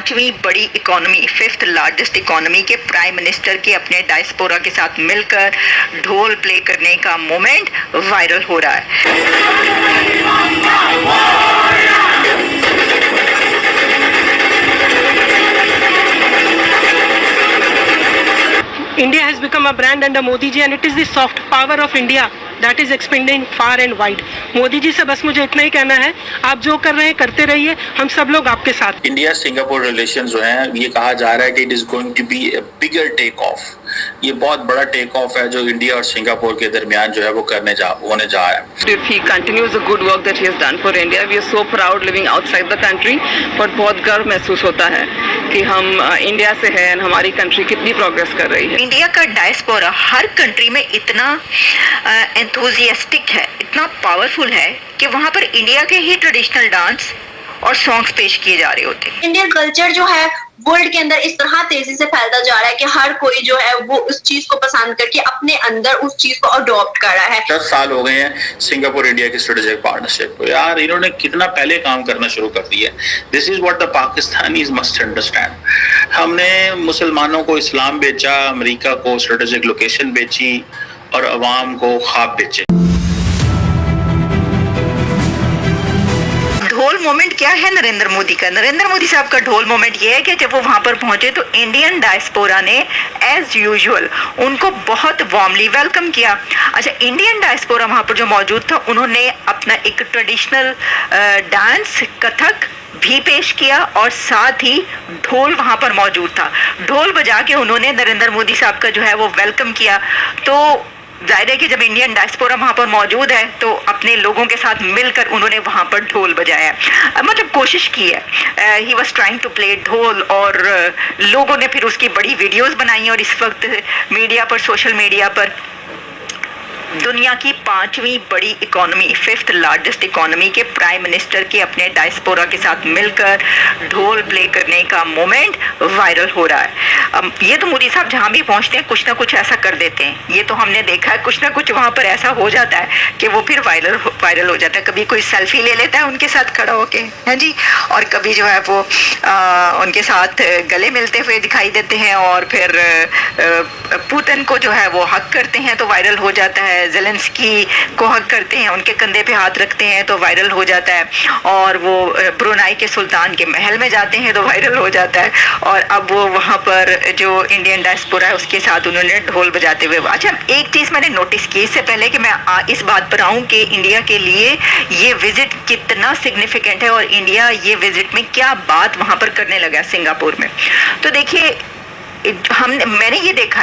पांचवी बड़ी economy, fifth largest economy के प्राइम मिनिस्टर के अपने डायस्पोरा के साथ मिलकर ढोल प्ले करने का मोमेंट वायरल हो रहा है। India has become a brand under Modi ji, and it is the soft power of India that is expanding far and wide. Modi ji से बस मुझे इतना ही कहना है, आप जो कर रहे हैं करते रहिए, हम सब लोग आपके साथ। इंडिया सिंगापुर रिलेशन जो है, ये कहा जा रहा है कि it is going to be a bigger take off. ये बहुत बड़ा टेक ऑफ है जो इंडिया और सिंगापुर के दरमियान जो है वो होने जा रहा है। If he continues the good work that he has done for India, we are so proud living outside the country, but बहुत गर्व महसूस होता है कि हम इंडिया से हैं, हमारी कंट्री कितनी प्रोग्रेस कर रही है। इंडिया का डायस्पोरा हर कंट्री में इतना एंथुसियास्टिक है, इतना पावरफुल है कि वहाँ पर इंडिया के ही ट्रेडिशनल डांस और सॉन्ग्स पेश किए जा रहे होते हैं। इंडियन कल्चर जो है वर्ल्ड के अंदर इस तरह तेजी से फैलता जा रहा है कि हर कोई जो है वो उस चीज को पसंद करके अपने अंदर उस चीज को अडॉप्ट कर रहा है। 10 साल हो गए हैं सिंगापुर इंडिया की स्ट्रेटेजिक पार्टनरशिप को। यार इन्होंने कितना पहले काम करना शुरू कर दिया है। This is what the Pakistanis must understand. हमने मुसलमानों को इस्लाम बेचा, अमेरिका को स्ट्रेटेजिक लोकेशन बेची और अवाम को ख्वाब बेचे। ढोल मोमेंट क्या है नरेंद्र मोदी का? नरेंद्र मोदी साहब का ढोल मोमेंट ये है कि जब वो वहां पर पहुंचे तो इंडियन डायस्पोरा ने एज यूजुअल उनको बहुत वार्मली वेलकम किया। अच्छा, इंडियन डायस्पोरा वहां पर जो मौजूद था, उन्होंने अपना एक ट्रेडिशनल डांस कथक भी पेश किया और साथ ही ढोल वहां पर मौजूद था। ढोल बजा के उन्होंने नरेंद्र मोदी साहब का जो है वो वेलकम किया। तो जाहिर है कि जब इंडियन डायस्पोरा वहाँ पर मौजूद है तो अपने लोगों के साथ मिलकर उन्होंने वहाँ पर ढोल बजाया, मतलब कोशिश की है। He was trying to play dhol और लोगों ने फिर उसकी बड़ी वीडियोस बनाई और इस वक्त मीडिया पर, सोशल मीडिया पर दुनिया की पांचवी बड़ी इकोनॉमी, फिफ्थ लार्जेस्ट इकोनॉमी के प्राइम मिनिस्टर के अपने डायस्पोरा के साथ मिलकर ढोल प्ले करने का मोमेंट वायरल हो रहा है। ये तो मोदी साहब जहाँ भी पहुँचते हैं कुछ ना कुछ ऐसा कर देते हैं। ये तो हमने देखा है, कुछ ना कुछ वहाँ पर ऐसा हो जाता है कि वो फिर वायरल हो जाता है। कभी कोई सेल्फी ले लेता है उनके साथ खड़ा होके, है जी, और कभी जो है वो उनके साथ गले मिलते हुए दिखाई देते हैं, और फिर पुतिन को जो है वो हक करते हैं तो वायरल हो जाता है। ज़ेलेंस्की को हक करते हैं, उनके कंधे पे हाथ रखते हैं तो वायरल हो जाता है, और वो ब्रुनाई के सुल्तान के महल में जाते हैं तो वायरल हो जाता है। और अब वो वहाँ पर जो इंडियन डायस्पोरा है उसके साथ उन्होंने ढोल बजाते हुए। अच्छा, एक चीज़ मैंने नोटिस की इससे पहले कि मैं इस बात पर आऊँ कि इंडिया के लिए ये विजिट कितना सिग्निफिकेंट है और इंडिया ये विजिट में क्या बात वहाँ पर करने लगा सिंगापुर में। तो देखिए, मैंने ये देखा